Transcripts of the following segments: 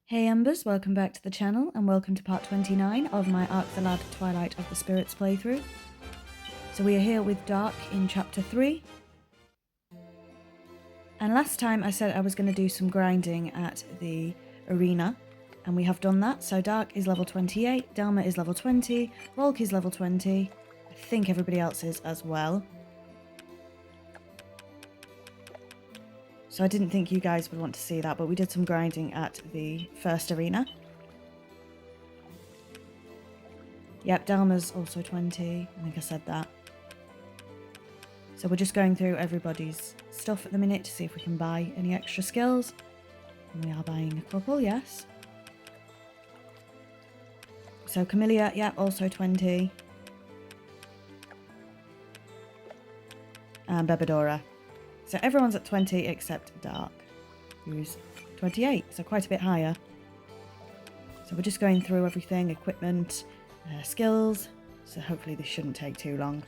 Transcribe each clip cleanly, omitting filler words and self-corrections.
Hey Embers, welcome back to the channel and welcome to part 29 of my Ark the Lad Twilight of the Spirits playthrough. So we are here with Dark in chapter 3. And last time I said I was going to do some grinding at the arena, and we have done that. So Dark is level 28, Delma is level 20, Volk is level 20, I think everybody else is as well. So I didn't think you guys would want to see that, but we did some grinding at the first arena. Yep, Delma's also 20. I think I said that. So we're just going through everybody's stuff at the minute to see if we can buy any extra skills. And we are buying a couple, yes. So Camellia, yep, also 20. And Bebedora. So everyone's at 20 except Dark, who's 28, so quite a bit higher. So we're just going through everything, equipment, skills, so hopefully this shouldn't take too long.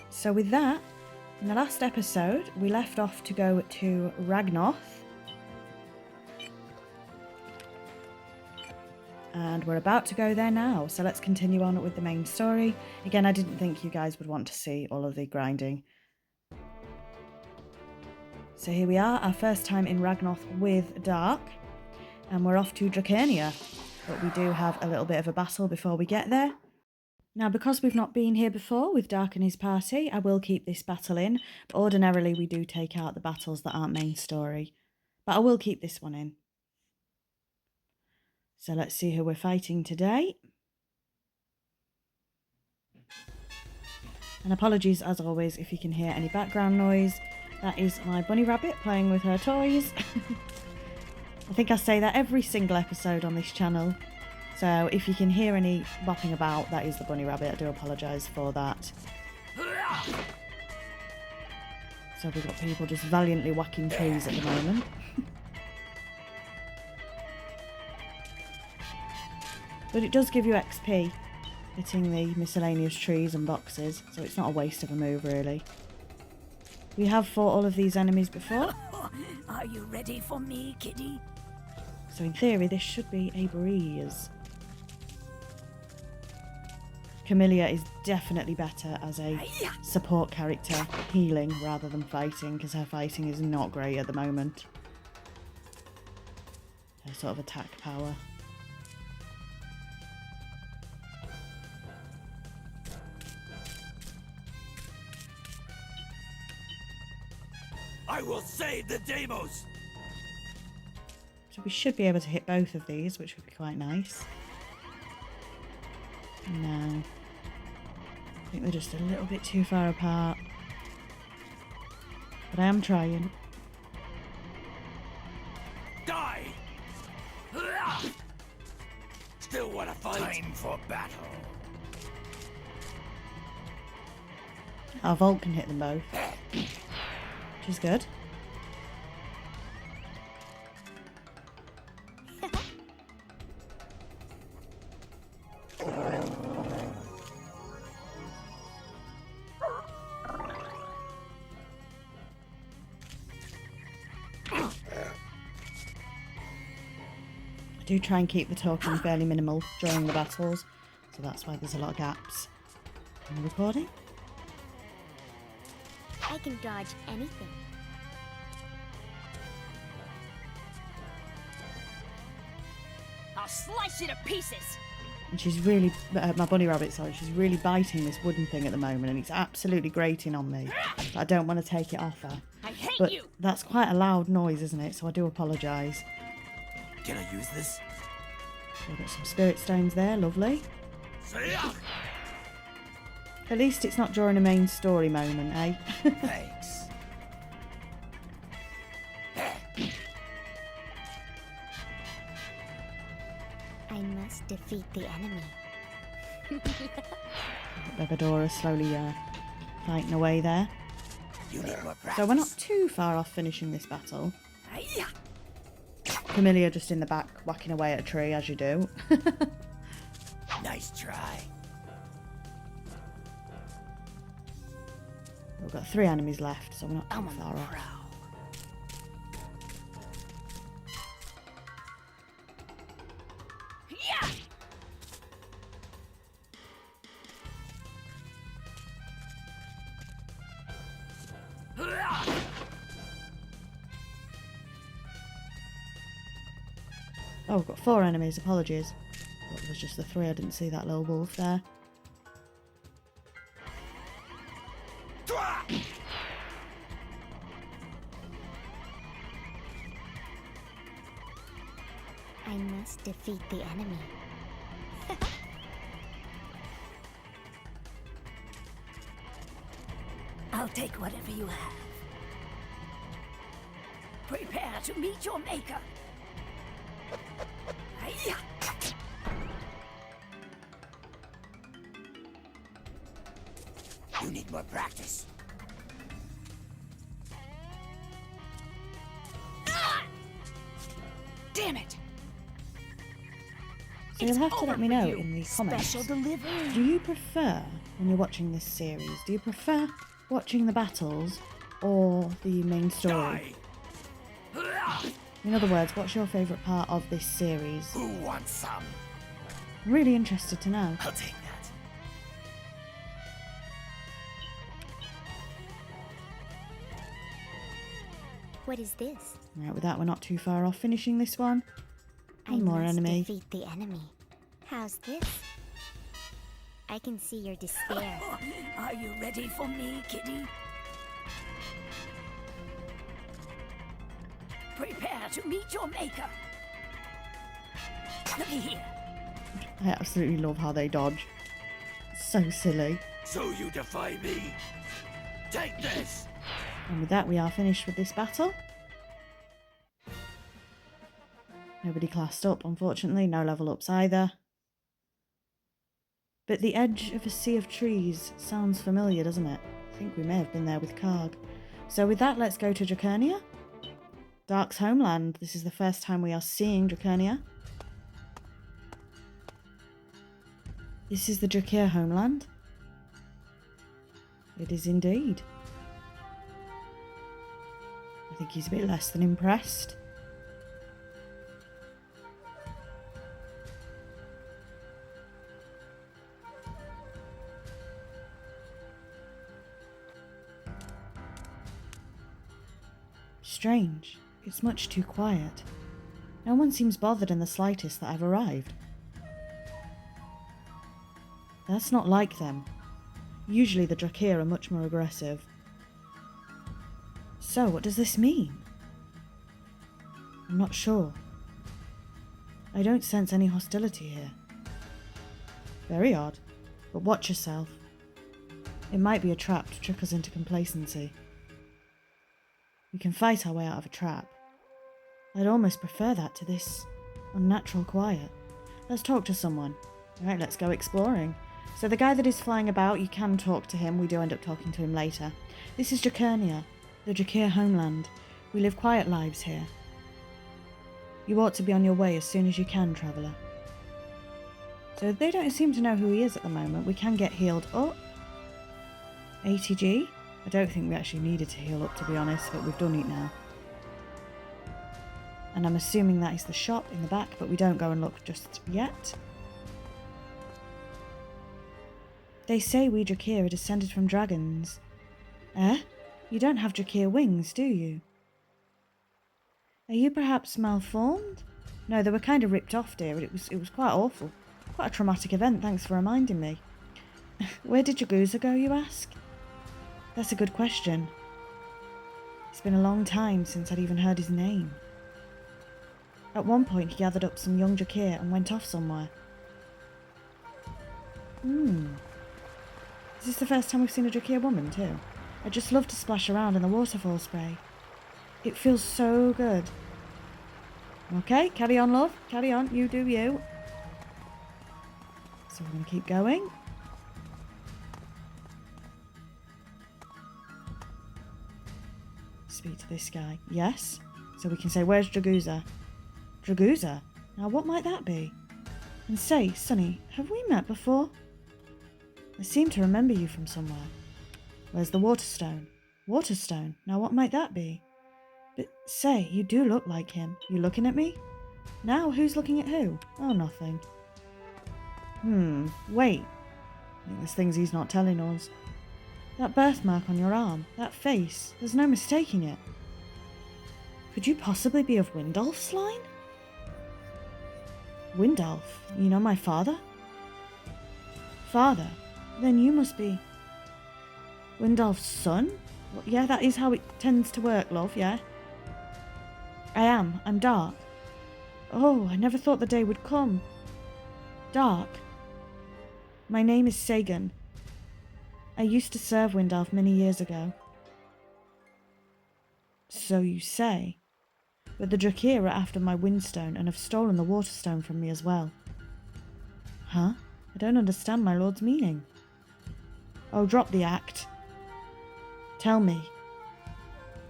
So with that, in the last episode, we left off to go to Ragnoth. And we're about to go there now, so let's continue on with the main story. Again, I didn't think you guys would want to see all of the grinding. So here we are, our first time in Ragnoth with Dark. And we're off to Dracarnia. But we do have a little bit of a battle before we get there. Now, because we've not been here before with Dark and his party, I will keep this battle in. But ordinarily, we do take out the battles that aren't main story. But I will keep this one in. So let's see who we're fighting today. And apologies, as always, if you can hear any background noise. That is my bunny rabbit playing with her toys. I think I say that every single episode on this channel. So if you can hear any bopping about, that is the bunny rabbit. I do apologise for that. So we've got people just valiantly whacking trees at the moment. But it does give you XP, hitting the miscellaneous trees and boxes, so it's not a waste of a move really. We have fought all of these enemies before. Are you ready for me, kitty? So in theory this should be a breeze. Camellia is definitely better as a support character, healing rather than fighting, because her fighting is not great at the moment. Her sort of attack power. I will save the Deimos! So we should be able to hit both of these, which would be quite nice. No. I think they're just a little bit too far apart. But I am trying. Die! Still want to fight? Time for battle. Our Volk can hit them both. Which is good. I do try and keep the talking fairly minimal during the battles, so that's why there's a lot of gaps in the recording. I can dodge anything. I'll slice you to pieces! And she's really, my bunny rabbit, sorry, she's really biting this wooden thing at the moment, and it's absolutely grating on me. But I don't want to take it off her. I hate But you! that's quite a loud noise, isn't it? So I do apologise. Can I use this? We've got some spirit stones there, lovely. At least it's not during a main story moment, eh? Thanks. I must defeat the enemy. Bebedora slowly fighting away there. You need more practice. So we're not too far off finishing this battle. Hiya. Familiar just in the back, whacking away at a tree, as you do. Nice try. We've got 3 enemies left, so we're not too I'm on far the off. prowl. Yeah! Oh, we've got 4 enemies, apologies. Thought it was just the 3, I didn't see that little wolf there. I must defeat the enemy. I'll take whatever you have. Prepare to meet your maker. Hiya! You need more practice. Damn it! So you'll have to over let me for know you. in the comments. Special delivery. Do you prefer, when you're watching this series, do you prefer watching the battles or the main story? Die. In other words, what's your favourite part of this series? Who wants some? I'm really interested to know. I'll take that. What is this? Right, with that, we're not too far off finishing this one. One more I must enemy. defeat the enemy. How's this? I can see your despair. Are you ready for me, kitty? Prepare to meet your maker. Looky here. I absolutely love how they dodge. So silly. So you defy me? Take this! And with that, we are finished with this battle. Nobody classed up, unfortunately. No level ups either. But the edge of a sea of trees sounds familiar, doesn't it? I think we may have been there with Karg. So with that, let's go to Dracernia. Dark's homeland. This is the first time we are seeing Dracernia. This is the Drakir homeland. It is indeed. I think he's a bit less than impressed. Strange. It's much too quiet. No one seems bothered in the slightest that I've arrived. That's not like them. Usually the Drakir are much more aggressive. So, what does this mean? I'm not sure. I don't sense any hostility here. Very odd, but watch yourself. It might be a trap to trick us into complacency. We can fight our way out of a trap. I'd almost prefer that to this unnatural quiet. Let's talk to someone. Alright, let's go exploring. So the guy that is flying about, you can talk to him. We do end up talking to him later. This is Dracernia, the Drakir homeland. We live quiet lives here. You ought to be on your way as soon as you can, traveller. So they don't seem to know who he is at the moment. We can get healed up. ATG? I don't think we actually needed to heal up, to be honest, but we've done it now. And I'm assuming that is the shop in the back, but we don't go and look just yet. They say we Drakir are descended from dragons. Eh? You don't have Drakir wings, do you? Are you perhaps malformed? No, they were kind of ripped off, dear. It was quite awful. Quite a traumatic event, thanks for reminding me. Where did Jaguza go, you ask? That's a good question. It's been a long time since I'd even heard his name. At one point he gathered up some young Drakir and went off somewhere. Is this the first time we've seen a Drakir woman too? I just love to splash around in the waterfall spray. It feels so good. Okay, carry on, love. Carry on, you do you. So we're going to keep going. speak to this guy. Yes? So we can say, where's Draguza? Draguza? Now what might that be? And say, Sonny, have we met before? I seem to remember you from somewhere. Where's the Waterstone? Waterstone? Now what might that be? But say, you do look like him. You looking at me? Now who's looking at who? Oh, nothing. Wait. I think there's things he's not telling us. That birthmark on your arm, that face, there's no mistaking it. Could you possibly be of Windolf's line? Windolf? You know my father? Father? Then you must be... Windolf's son? Well, yeah, that is how it tends to work, love, yeah? I'm Dark. Oh, I never thought the day would come. Dark. My name is Sagan. I used to serve Windolf many years ago. So you say. But the Drakir are after my Windstone and have stolen the Waterstone from me as well. Huh? I don't understand my lord's meaning. Oh, drop the act. Tell me.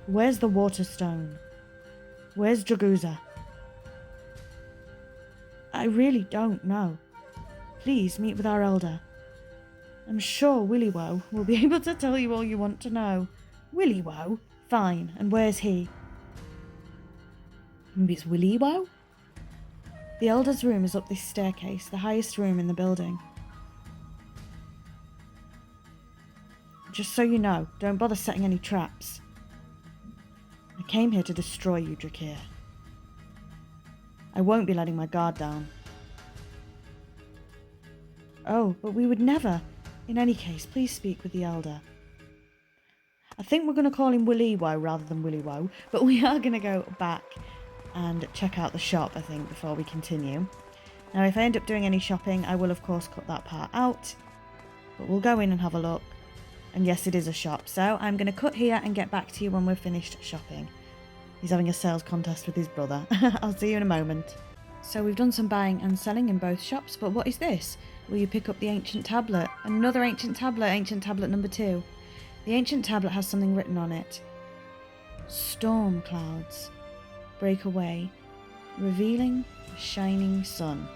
Where's the Waterstone? Where's Draguza? I really don't know. Please meet with our elder. I'm sure Willywoe will be able to tell you all you want to know. Willywoe? Fine, and where's he? Maybe it's Willywoe? The elder's room is up this staircase, the highest room in the building. Just so you know, don't bother setting any traps. I came here to destroy you, Drakir. I won't be letting my guard down. Oh, but we would never. In any case, please speak with the elder. I think we're going to call him Willywoe rather than Willywoe, but we are going to go back and check out the shop, I think, before we continue. Now, if I end up doing any shopping, I will, of course, cut that part out. But we'll go in and have a look. And yes, it is a shop, so I'm going to cut here and get back to you when we're finished shopping. He's having a sales contest with his brother. I'll see you in a moment. So we've done some buying and selling in both shops, but what is this? Will you pick up the ancient tablet? Another ancient tablet number 2. The ancient tablet has something written on it. Storm clouds break away, revealing a shining sun.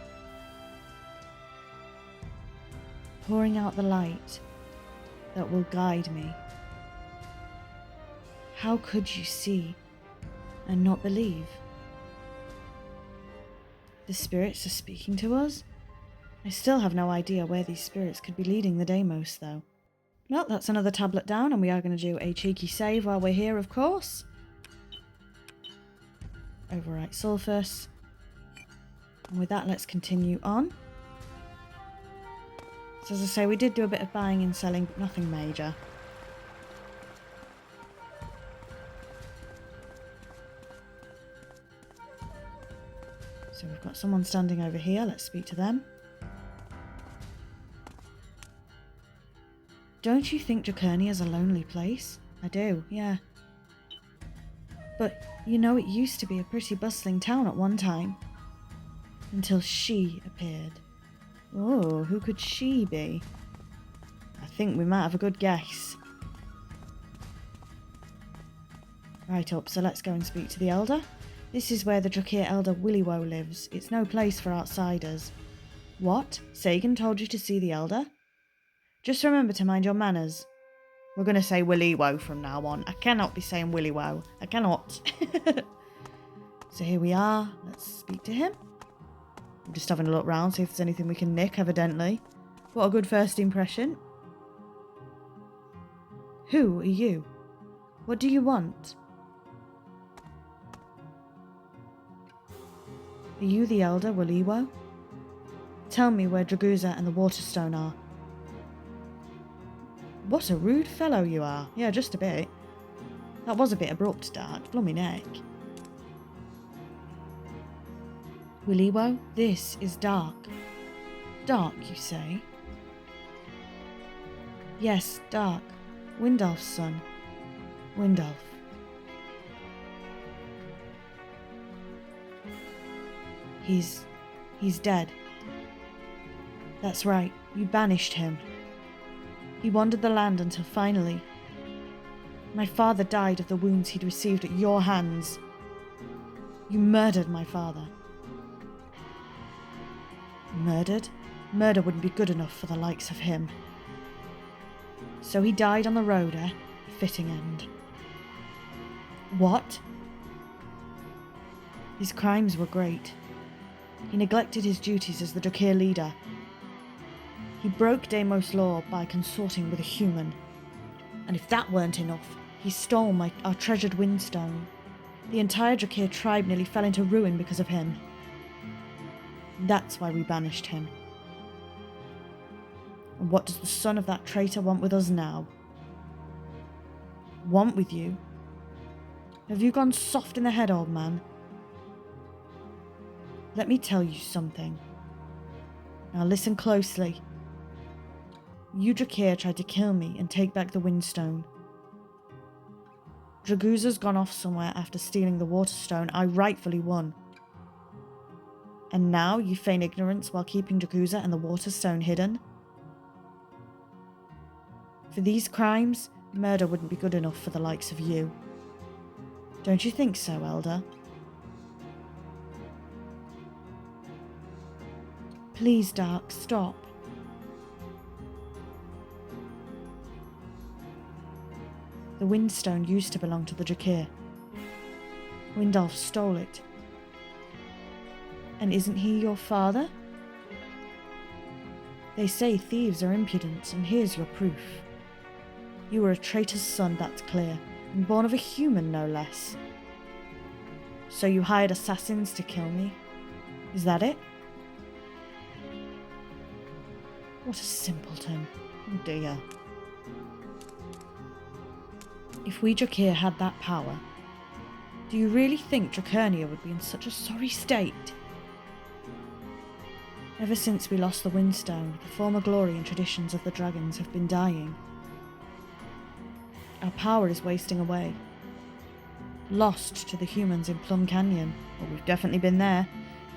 Pouring out the light that will guide me. How could you see and not believe? The spirits are speaking to us? I still have no idea where these spirits could be leading the Deimos, though. Well, that's another tablet down, and we are going to do a cheeky save while we're here, of course. Overwrite Sulfus. And with that, let's continue on. So as I say, we did do a bit of buying and selling, but nothing major. So we've got someone standing over here. Let's speak to them. Don't you think Drakernia is a lonely place? I do, yeah. But, you know, it used to be a pretty bustling town at one time. Until she appeared. Oh, who could she be? I think we might have a good guess. Right up, so let's go and speak to the Elder. This is where the Drakir Elder Willywoe lives. It's no place for outsiders. What? Sagan told you to see the Elder? Just remember to mind your manners. We're going to say Willywoe from now on. I cannot be saying Willywoe. I cannot. So here we are. Let's speak to him. I'm just having a look round, see if there's anything we can nick, evidently. What a good first impression. Who are you? What do you want? Are you the Elder Willywoe? Tell me where Draguza and the Waterstone are. What a rude fellow you are. Yeah, just a bit. That was a bit abrupt, Dark. Blummy neck. Willywoe, this is Dark. Dark, you say? Yes, Dark. Windolf's son. Windolf. He's dead. That's right, you banished him. He wandered the land until finally, My father died of the wounds he'd received at your hands. You murdered my father. Murdered? Murder wouldn't be good enough for the likes of him. So he died on the road, eh? Fitting end. What? His crimes were great. He neglected his duties as the Drakir leader. He broke Deimos law by consorting with a human. And if that weren't enough, he stole our treasured windstone. The entire Drakir tribe nearly fell into ruin because of him. That's why we banished him. And what does the son of that traitor want with us now? Want with you? Have you gone soft in the head, old man? Let me tell you something. Now listen closely. You Drakir tried to kill me and take back the windstone. Draguza's gone off somewhere after stealing the waterstone I rightfully won. And now you feign ignorance while keeping Draguza and the waterstone hidden? For these crimes, murder wouldn't be good enough for the likes of you. Don't you think so, Elder? Please, Dark, stop. The windstone used to belong to the Drakir. Windalf stole it. And isn't he your father? They say thieves are impudent, and here's your proof. You were a traitor's son, that's clear, and born of a human, no less. So you hired assassins to kill me? Is that it? What a simpleton. Oh dear. If we Drakir had that power, do you really think Drakernia would be in such a sorry state? Ever since we lost the Windstone, the former glory and traditions of the dragons have been dying. Our power is wasting away. Lost to the humans in Plum Canyon. Well, we've definitely been there.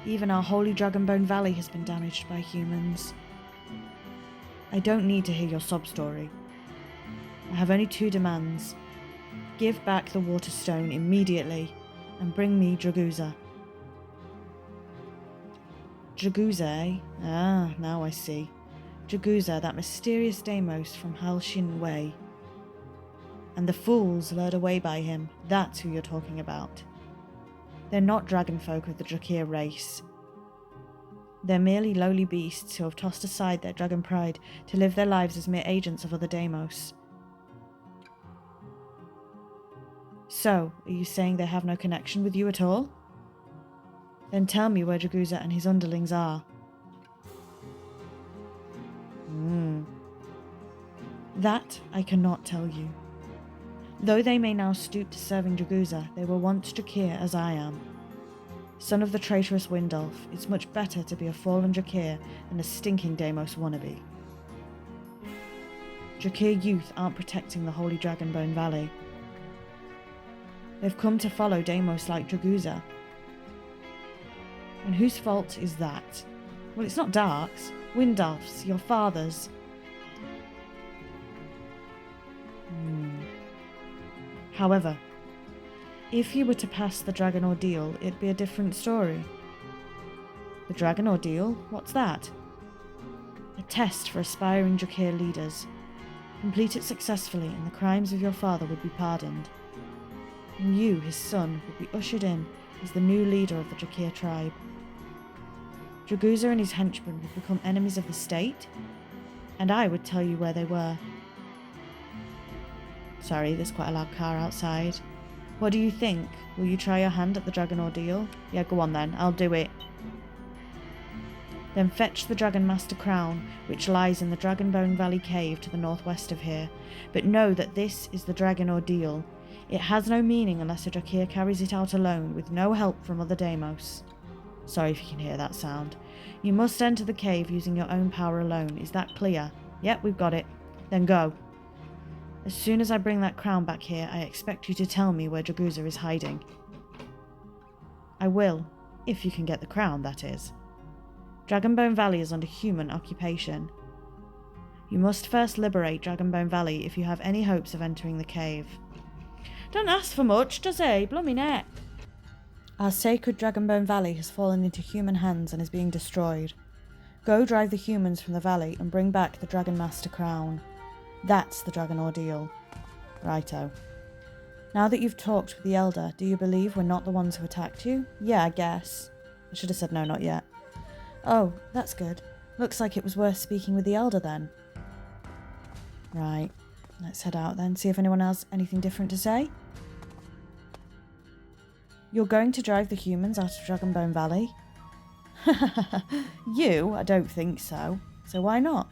Even our holy Dragonbone Valley has been damaged by humans. I don't need to hear your sob story. I have only two demands. Give back the Waterstone immediately, and bring me Draguza. Draguza, eh? Ah, now I see. Draguza, that mysterious Deimos from Halshin Way. And the fools lured away by him, that's who you're talking about. They're not dragonfolk of the Drakir race. They're merely lowly beasts who have tossed aside their dragon pride to live their lives as mere agents of other Deimos. So, are you saying they have no connection with you at all? Then tell me where Draguza and his underlings are. That I cannot tell you. Though they may now stoop to serving Draguza, they were once Drakir as I am. Son of the traitorous Windalf, it's much better to be a fallen Drakir than a stinking Deimos wannabe. Drakir youth aren't protecting the holy Dragonbone Valley. They've come to follow Deimos like Draguza. And whose fault is that? Well, it's not Dark's. Windalf's, your father's. However, if you were to pass the Dragon Ordeal, it'd be a different story. The Dragon Ordeal? What's that? A test for aspiring Drakir leaders. Complete it successfully and the crimes of your father would be pardoned. And you, his son, would be ushered in as the new leader of the Drakir tribe. Draguza and his henchmen would become enemies of the state, and I would tell you where they were. Sorry, there's quite a loud car outside. What do you think? Will you try your hand at the Dragon Ordeal? Yeah, go on then, I'll do it. Then fetch the Dragon Master crown, which lies in the Dragonbone Valley cave to the northwest of here. But know that this is the Dragon Ordeal. It has no meaning unless a Drakir carries it out alone, with no help from other Deimos. Sorry if you can hear that sound. You must enter the cave using your own power alone. Is that clear? Yep, we've got it. Then go. As soon as I bring that crown back here, I expect you to tell me where Draguza is hiding. I will, if you can get the crown, that is. Dragonbone Valley is under human occupation. You must first liberate Dragonbone Valley if you have any hopes of entering the cave. Don't ask for much, does he? Blummy neck. Our sacred Dragonbone Valley has fallen into human hands and is being destroyed. Go drive the humans from the valley and bring back the Dragon Master crown. That's the Dragon Ordeal. Righto. Now that you've talked with the Elder, do you believe we're not the ones who attacked you? Yeah, I guess. I should have said no, not yet. Oh, that's good. Looks like it was worth speaking with the Elder then. Right. Let's head out then, see if anyone has anything different to say. You're going to drive the humans out of Dragonbone Valley? You? I don't think so. So why not?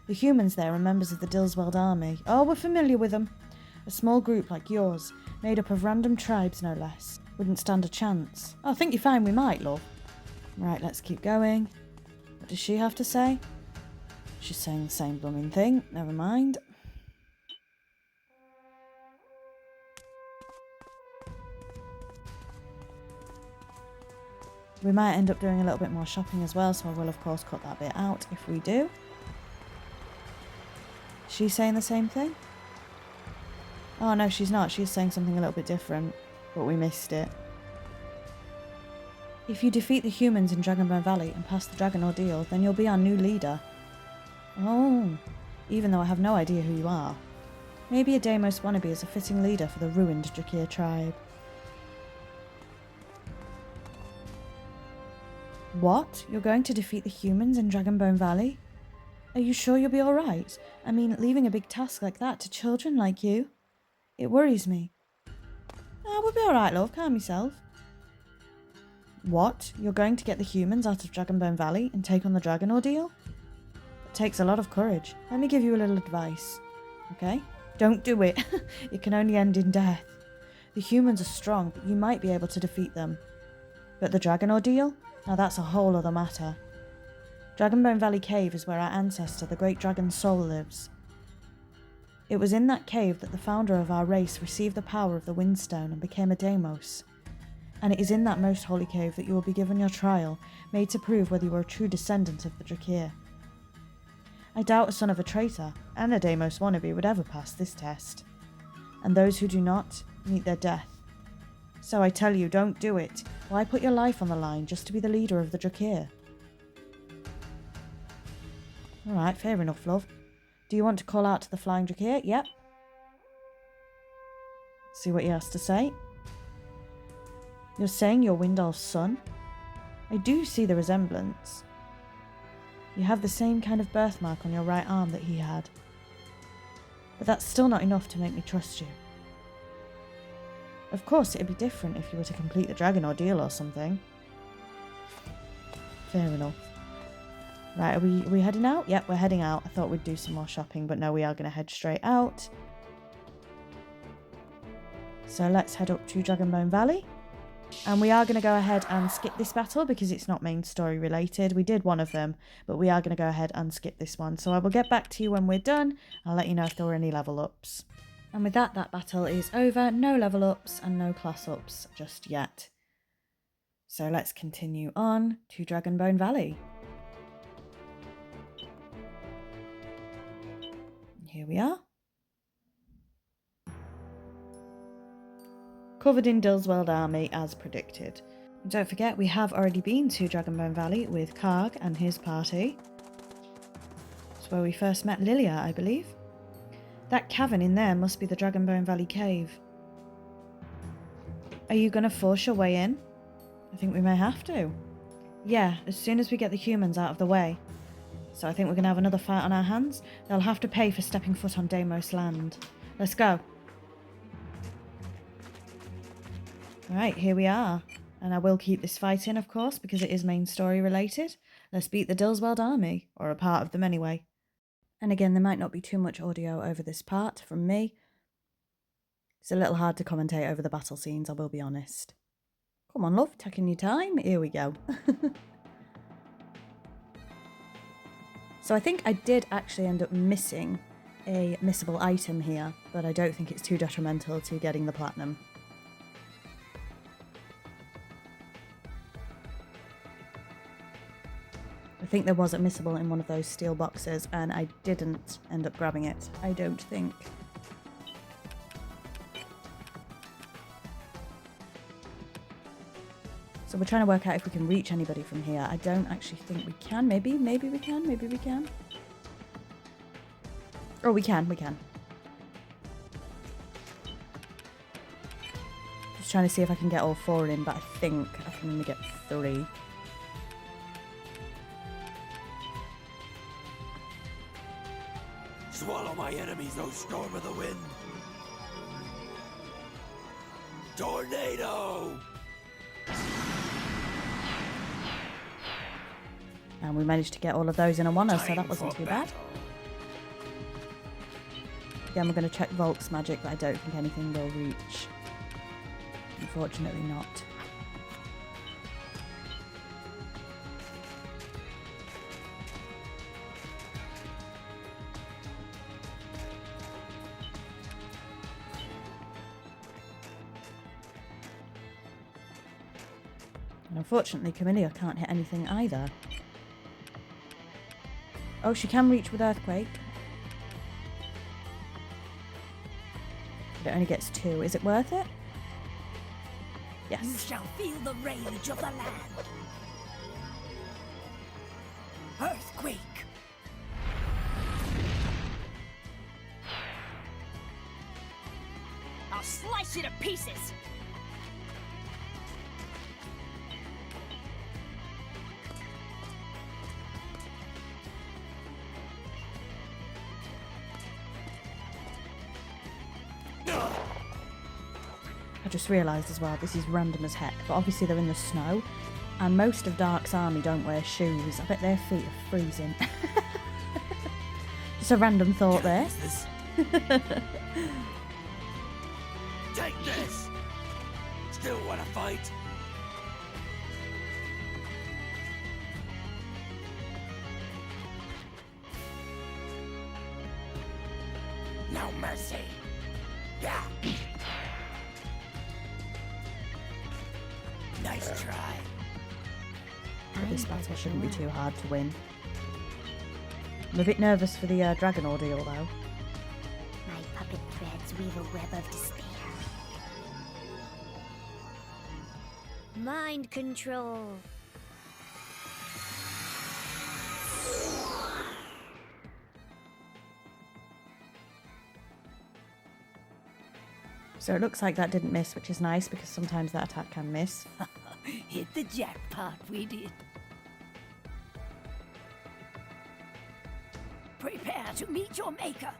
The humans there are members of the Dillsweld army. Oh, we're familiar with them. A small group like yours, made up of random tribes no less, wouldn't stand a chance. I think you find we might, love. Right, let's keep going. What does she have to say? She's saying the same blooming thing. Never mind. We might end up doing a little bit more shopping as well, so I will of course cut that bit out if we do. She's saying the same thing? Oh no, she's not. She's saying something a little bit different, but we missed it. If you defeat the humans in Dragonbone Valley and pass the Dragon Ordeal, then you'll be our new leader. Oh, even though I have no idea who you are. Maybe a Deimos wannabe is a fitting leader for the ruined Drakir tribe. What? You're going to defeat the humans in Dragonbone Valley? Are you sure you'll be alright? I mean, leaving a big task like that to children like you? It worries me. Ah, we'll be alright, love. Calm yourself. What? You're going to get the humans out of Dragonbone Valley and take on the Dragon Ordeal? It takes a lot of courage. Let me give you a little advice. Okay? Don't do it. It can only end in death. The humans are strong, but you might be able to defeat them. But the Dragon Ordeal? Now that's a whole other matter. Dragonbone Valley Cave is where our ancestor, the Great Dragon Soul, lives. It was in that cave that the founder of our race received the power of the Windstone and became a Deimos. And it is in that most holy cave that you will be given your trial, made to prove whether you are a true descendant of the Drakir. I doubt a son of a traitor, and a Deimos wannabe would ever pass this test. And those who do not, meet their death. So I tell you, don't do it. Why put your life on the line just to be the leader of the Drakir? Alright, fair enough, love. Do you want to call out to the Flying Drakir? Yep. See what he has to say. You're saying you're Windal's son? I do see the resemblance. You have the same kind of birthmark on your right arm that he had. But that's still not enough to make me trust you. Of course, it'd be different if you were to complete the Dragon Ordeal or something. Fair enough. Right, are we heading out? Yep, we're heading out. I thought we'd do some more shopping, but no, we are going to head straight out. So let's head up to Dragonbone Valley. And we are going to go ahead and skip this battle because it's not main story related. We did one of them, but we are going to go ahead and skip this one. So I will get back to you when we're done. I'll let you know if there were any level ups. And with that battle is over. No level ups and no class ups just yet. So let's continue on to Dragonbone Valley. Here we are. Covered in Dillsweld army as predicted. And don't forget, we have already been to Dragonbone Valley with Karg and his party. It's where we first met Lilia, I believe. That cavern in there must be the Dragonbone Valley cave. Are you going to force your way in? I think we may have to. Yeah, as soon as we get the humans out of the way. So I think we're going to have another fight on our hands. They'll have to pay for stepping foot on Deimos land. Let's go. Alright, here we are. And I will keep this fight in, of course, because it is main story related. Let's beat the Dillsweld army, or a part of them anyway. And again, there might not be too much audio over this part from me. It's a little hard to commentate over the battle scenes, I will be honest. Come on, love, taking your time. Here we go. So I think I did actually end up missing a missable item here, but I don't think it's too detrimental to getting the platinum. I think there was a missable in one of those steel boxes and I didn't end up grabbing it, I don't think. So we're trying to work out if we can reach anybody from here. I don't actually think we can. Maybe we can. Maybe we can. Oh, we can. Just trying to see if I can get all 4 in, but I think I can only get 3. Swallow my enemies, O storm of the wind. Tornado! And we managed to get all of those in a one, so that wasn't too bad. Again, we're going to check Volk's magic, but I don't think anything will reach. Unfortunately not. And unfortunately, Camellia can't hit anything either. Oh, she can reach with Earthquake. But it only gets 2. Is it worth it? You Yes. shall feel the rage of the land. Earthquake. I'll slice you to pieces. I just realised as well, this is random as heck, but obviously they're in the snow, and most of Dark's army don't wear shoes. I bet their feet are freezing. Just a random thought there. Take this! Still wanna fight? No mercy. Yeah. Nice try. This battle shouldn't be too hard to win. I'm a bit nervous for the dragon ordeal though. My puppet threads weave a web of despair. Mind control. So it looks like that didn't miss, which is nice because sometimes that attack can miss. Hit the jackpot, we did. Prepare to meet your maker.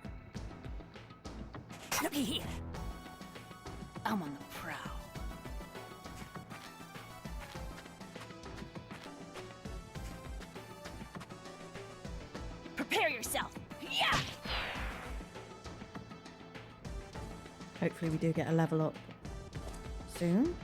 Looky here. I'm on the prowl. Prepare yourself. Yeah! Hopefully we do get a level up soon.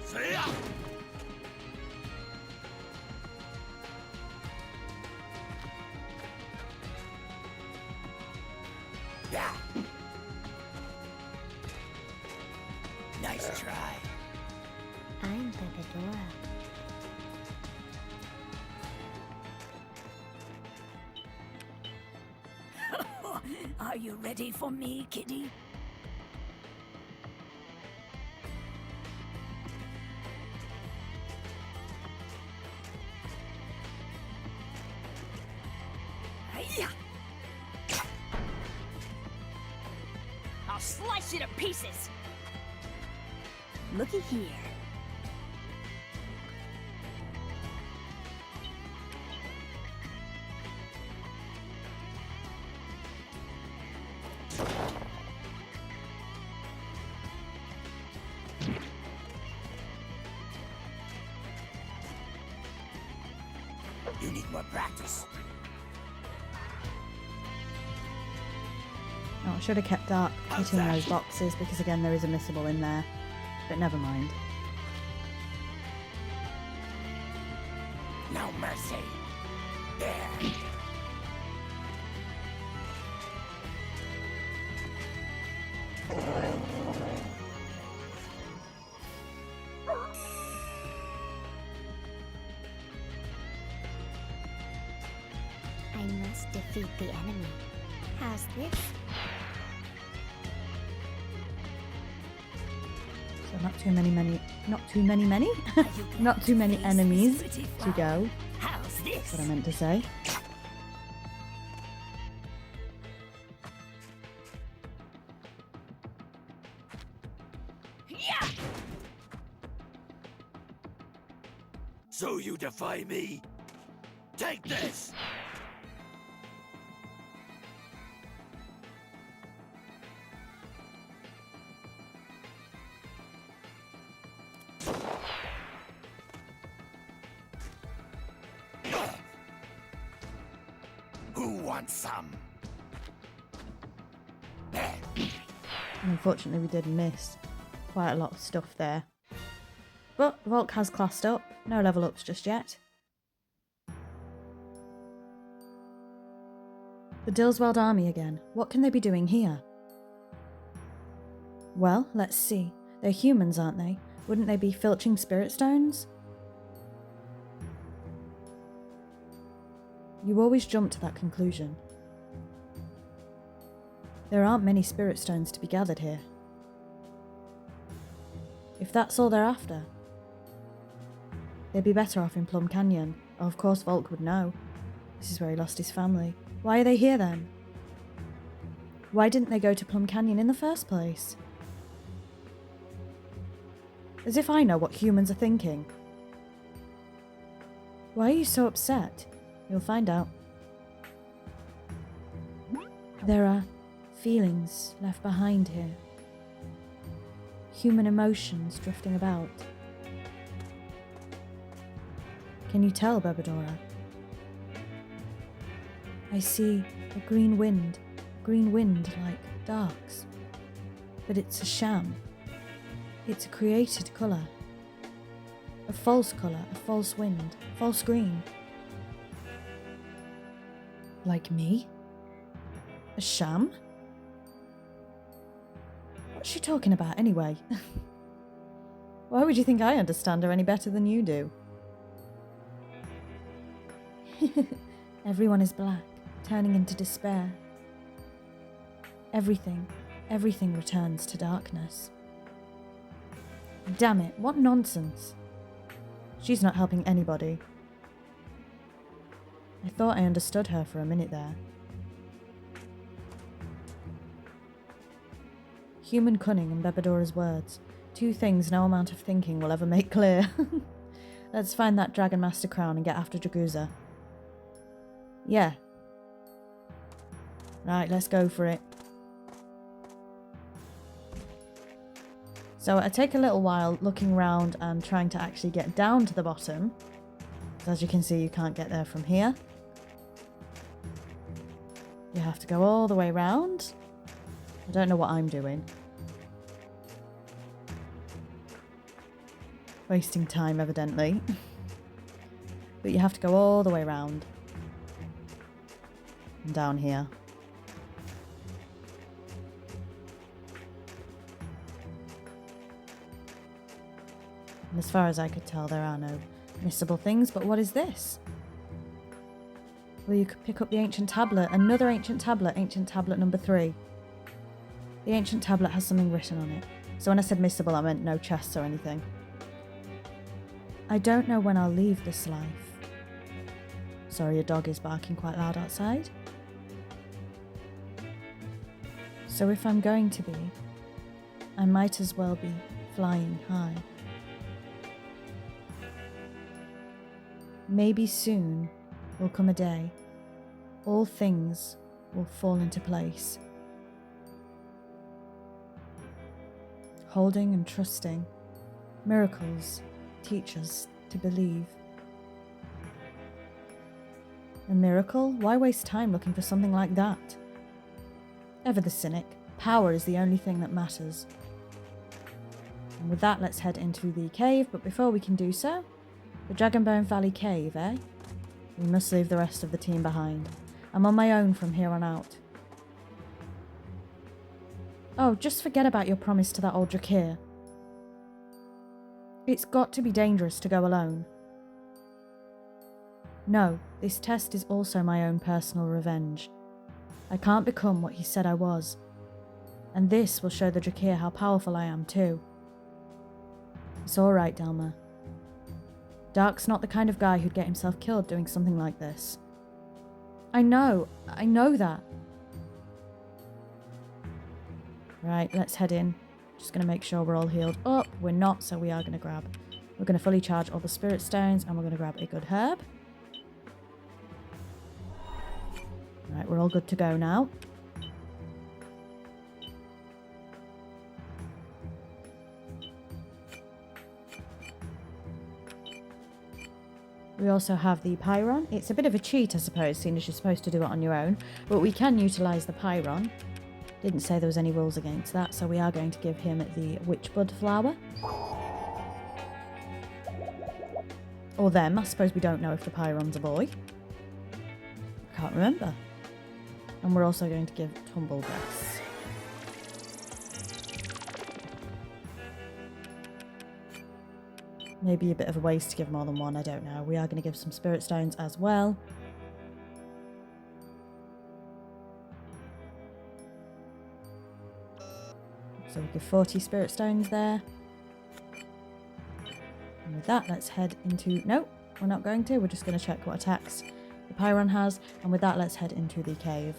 See ya! Yeah. Nice try. I'm Pepidora. Are you ready for me, kitty? Hiya! I'll slice you to pieces. Looky here. You need more practice. Oh, I should have kept Dark hitting those boxes because again there is a missable in there. But never mind. No mercy. There. Defeat the enemy. How's this? So not too many not too many enemies to go. How's this? That's what I meant to say. Yeah! So you defy me? Take this! Who wants some? And unfortunately we did miss quite a lot of stuff there. But Volk has classed up, no level ups just yet. The Dillsweld army again. What can they be doing here? Well, let's see. They're humans, aren't they? Wouldn't they be filching spirit stones? You always jump to that conclusion. There aren't many spirit stones to be gathered here. If that's all they're after, they'd be better off in Plum Canyon. Oh, of course Volk would know. This is where he lost his family. Why are they here then? Why didn't they go to Plum Canyon in the first place? As if I know what humans are thinking. Why are you so upset? You'll find out. There are feelings left behind here. Human emotions drifting about. Can you tell, Bebedora? I see a green wind like Dark's. But it's a sham. It's a created colour. A false wind, false green. Like me? A sham? What's she talking about anyway? Why would you think I understand her any better than you do? Everyone is black, turning into despair. Everything returns to darkness. Damn it, what nonsense. She's not helping anybody. I thought I understood her for a minute there. Human cunning and Bebedora's words. Two things no amount of thinking will ever make clear. Let's find that Dragon Master crown and get after Jaguza. Yeah. Right, let's go for it. So I take a little while looking around and trying to actually get down to the bottom. As you can see, you can't get there from here. You have to go all the way around. I don't know what I'm doing. Wasting time, evidently. But you have to go all the way around. And down here. And as far as I could tell, there are no missable things, but what is this? Well, you could pick up the ancient tablet. Another ancient tablet number 3. The ancient tablet has something written on it. So when I said missable, I meant no chests or anything. I don't know when I'll leave this life. Sorry, your dog is barking quite loud outside. So if I'm going to be, I might as well be flying high. Maybe soon will come a day, all things will fall into place. Holding and trusting, miracles teach us to believe. A miracle? Why waste time looking for something like that? Ever the cynic, power is the only thing that matters. And with that, let's head into the cave, but before we can do so, the Dragonbone Valley Cave, eh? We must leave the rest of the team behind. I'm on my own from here on out. Oh, just forget about your promise to that old Drakir. It's got to be dangerous to go alone. No, this test is also my own personal revenge. I can't become what he said I was. And this will show the Drakir how powerful I am too. It's alright, Delma. Dark's not the kind of guy who'd get himself killed doing something like this. I know that. Right, let's head in. Just going to make sure we're all healed up. We're not, so we are going to grab. We're going to fully charge all the spirit stones and we're going to grab a good herb. Right, we're all good to go now. We also have the Pyron. It's a bit of a cheat, I suppose, seeing as you're supposed to do it on your own. But we can utilise the Pyron. Didn't say there was any rules against that, so we are going to give him the Witchbud flower. Or them. I suppose we don't know if the Pyron's a boy. I can't remember. And we're also going to give Tumblegrass. Maybe a bit of a waste to give more than one, I don't know. We are going to give some spirit stones as well. So we'll give 40 spirit stones there. And with that, let's head into... No, we're not going to. We're just going to check what attacks the Pyron has. And with that, let's head into the cave.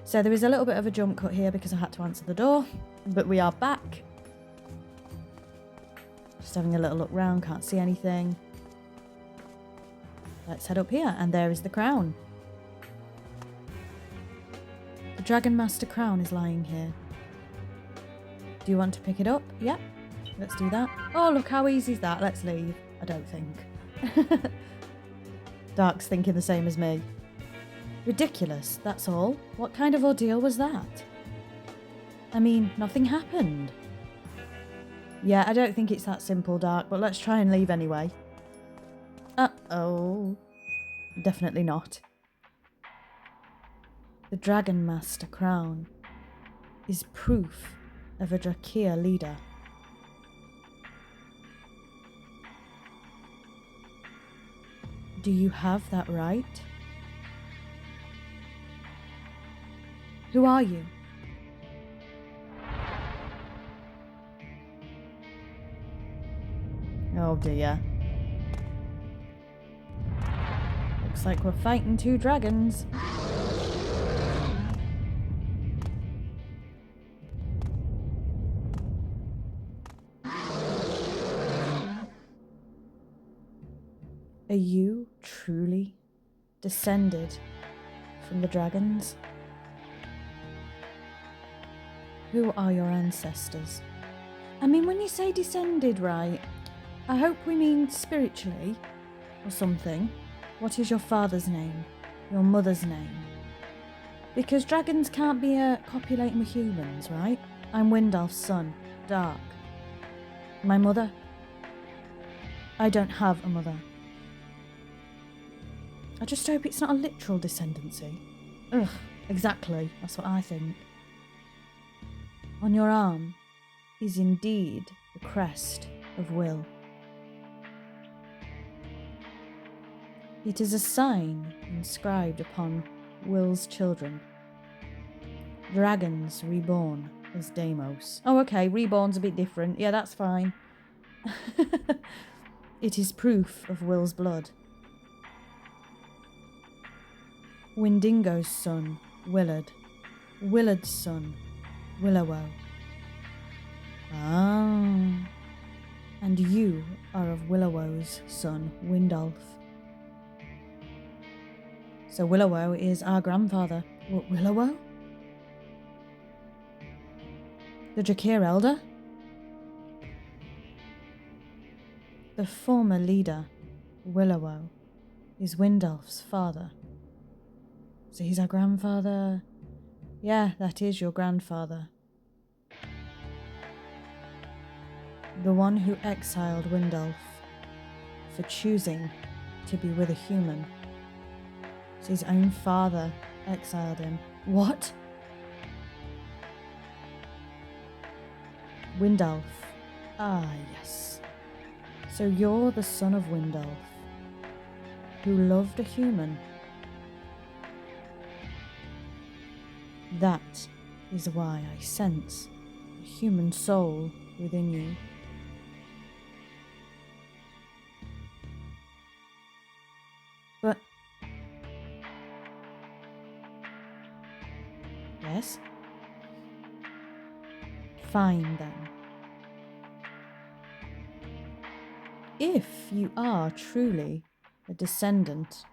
So there is a little bit of a jump cut here because I had to answer the door. But we are back. Just having a little look round, can't see anything. Let's head up here, and there is the crown. The Dragon Master crown is lying here. Do you want to pick it up? Yep. Let's do that. Oh, look how easy is that. Let's leave. I don't think. Dark's thinking the same as me. Ridiculous, that's all. What kind of ordeal was that? I mean, nothing happened. Yeah, I don't think it's that simple, Dark, but let's try and leave anyway. Uh-oh. Definitely not. The Dragon Master crown is proof of a Drakir leader. Do you have that right? Who are you? Oh dear. Looks like we're fighting two dragons. Are you truly descended from the dragons? Who are your ancestors? I mean, when you say descended, right, I hope we mean spiritually or something. What is your father's name? Your mother's name? Because dragons can't be copulating with humans, right? I'm Windalf's son, Dark. My mother? I don't have a mother. I just hope it's not a literal descendancy. Ugh, exactly. That's what I think. On your arm is indeed the crest of Will. It is a sign inscribed upon Will's children. Dragons reborn as Deimos. Oh, okay, reborn's a bit different. Yeah, that's fine. It is proof of Will's blood. Windingo's son, Willard. Willard's son, Willowo. Ah. And you are of Willowo's son, Windalf. So Willowo is our grandfather. What, Willowo? The Drakir Elder? The former leader, Willowo, is Windalf's father. So he's our grandfather. Yeah, that is your grandfather. The one who exiled Windalf for choosing to be with a human. So his own father exiled him. What? Windalf. Ah, yes. So you're the son of Windalf. who loved a human. That is why I sense a human soul within you. But... Yes? Fine then. If you are truly a descendant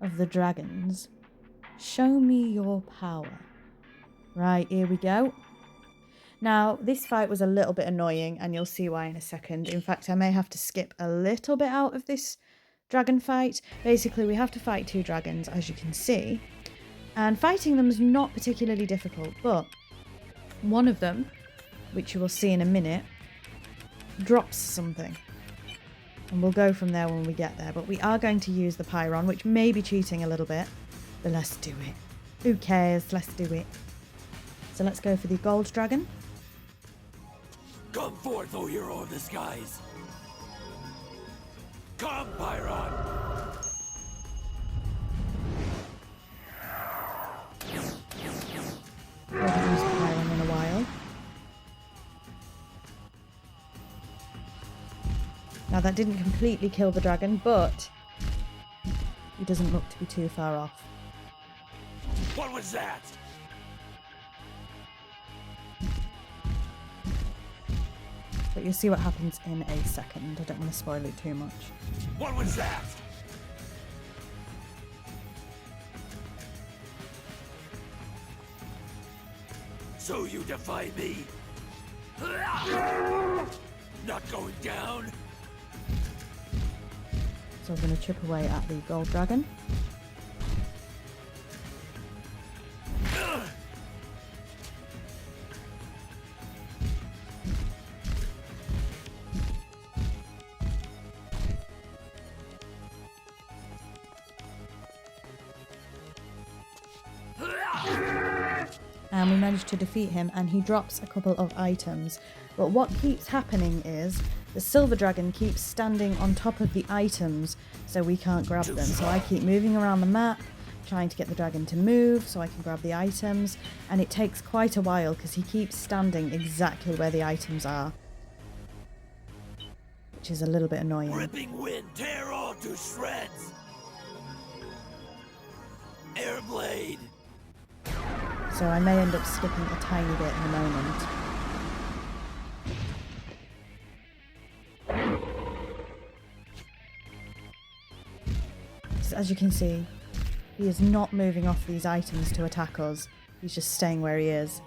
of the dragons, show me your power. Right, here we go. Now, this fight was a little bit annoying, and you'll see why in a second. In fact, I may have to skip a little bit out of this dragon fight. Basically, we have to fight 2 dragons, as you can see. And fighting them is not particularly difficult, but one of them, which you will see in a minute, drops something. And we'll go from there when we get there. But we are going to use the Pyron, which may be cheating a little bit. But let's do it. Who cares? Let's do it. So let's go for the gold dragon. Come forth, O hero of the skies! Come, Pyron! We haven't used the Pyron in a while. Now that didn't completely kill the dragon, but he doesn't look to be too far off. What was that? But you'll see what happens in a second. I don't want to spoil it too much. What was that? So you defy me? Not going down? So we're going to chip away at the gold dragon. And we managed to defeat him, and he drops a couple of items. But what keeps happening is the silver dragon keeps standing on top of the items, so we can't grab them. So I keep moving around the map, trying to get the dragon to move so I can grab the items, and it takes quite a while because he keeps standing exactly where the items are, which is a little bit annoying. Ripping wind, tear all to shreds! Airblade! So I may end up skipping a tiny bit in a moment. So as you can see, he is not moving off these items to attack us. He's just staying where he is.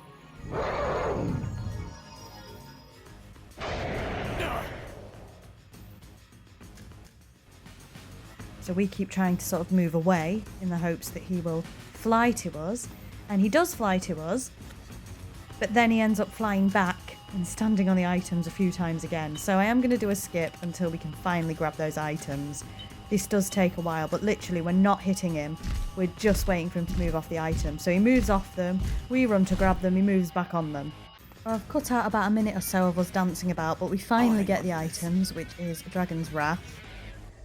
So we keep trying to sort of move away in the hopes that he will fly to us. And he does fly to us, but then he ends up flying back and standing on the items a few times again. So I am going to do a skip until we can finally grab those items. This does take a while, but literally we're not hitting him. We're just waiting for him to move off the items. So he moves off them, we run to grab them, he moves back on them. I've cut out about a minute or so of us dancing about, but we finally get the items, which is Dragon's Wrath.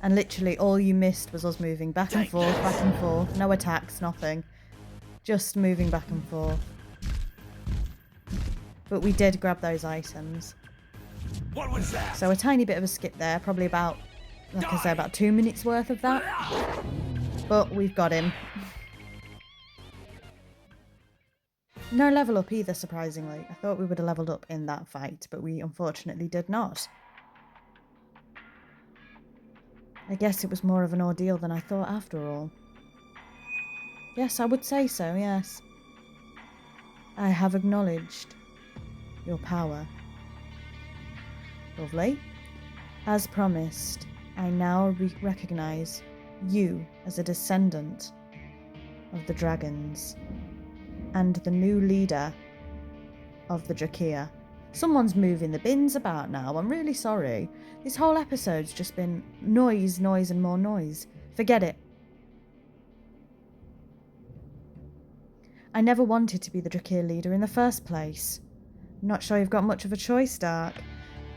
And literally all you missed was us moving back and forth, no attacks, nothing. Just moving back and forth. But we did grab those items. What was that? So a tiny bit of a skip there, probably about, like I say, about 2 minutes worth of that. But we've got him. No level up either, surprisingly. I thought we would have leveled up in that fight, but we unfortunately did not. I guess it was more of an ordeal than I thought after all. Yes, I would say so, yes. I have acknowledged your power. Lovely. As promised, I now recognise you as a descendant of the dragons and the new leader of the Drachia. Someone's moving the bins about now. I'm really sorry. This whole episode's just been noise, noise and more noise. Forget it. I never wanted to be the Drachia leader in the first place. Not sure you've got much of a choice, Dark.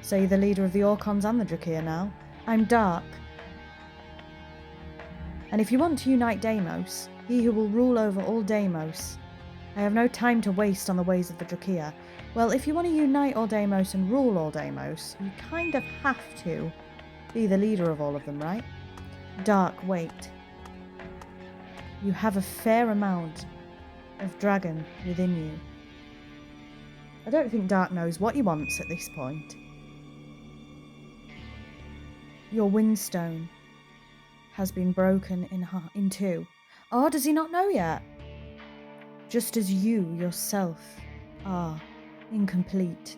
So you're the leader of the Orcons and the Drachia now. I'm Dark. And if you want to unite Deimos, he who will rule over all Deimos, I have no time to waste on the ways of the Drakia. Well, if you want to unite all Deimos and rule all Deimos, you kind of have to be the leader of all of them, right? Dark, wait. You have a fair amount of dragon within you. I don't think Dark knows what he wants at this point. Your windstone has been broken in two. Oh, does he not know yet? Just as you yourself are incomplete.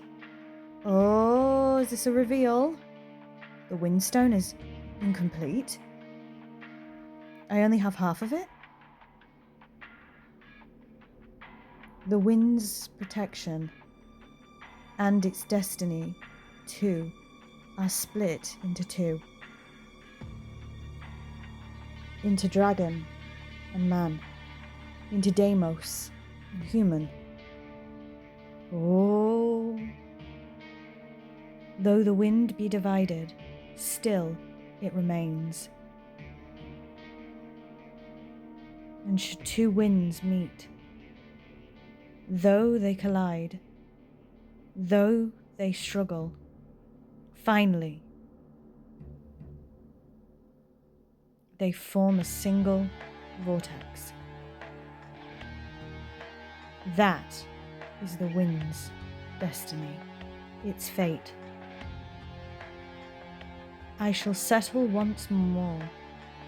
Oh, is this a reveal? The windstone is incomplete. I only have half of it. The wind's protection and its destiny, too, are split into two. Into dragon and man. Into Deimos and human. Oh. Though the wind be divided, still it remains. And should two winds meet, though they collide, though they struggle, finally, they form a single vortex. That is the wind's destiny, its fate. I shall settle once more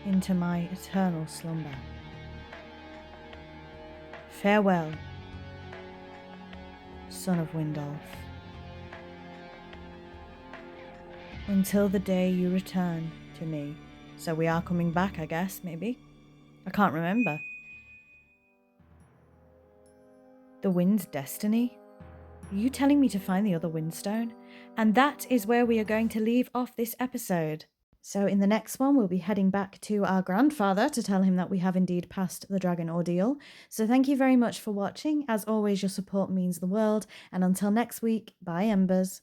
into my eternal slumber. Farewell, son of Windolf. Until the day you return to me. So we are coming back, I guess, maybe. I can't remember. The wind's destiny? Are you telling me to find the other windstone? And that is where we are going to leave off this episode. So in the next one, we'll be heading back to our grandfather to tell him that we have indeed passed the dragon ordeal. So thank you very much for watching. As always, your support means the world. And until next week, bye Embers.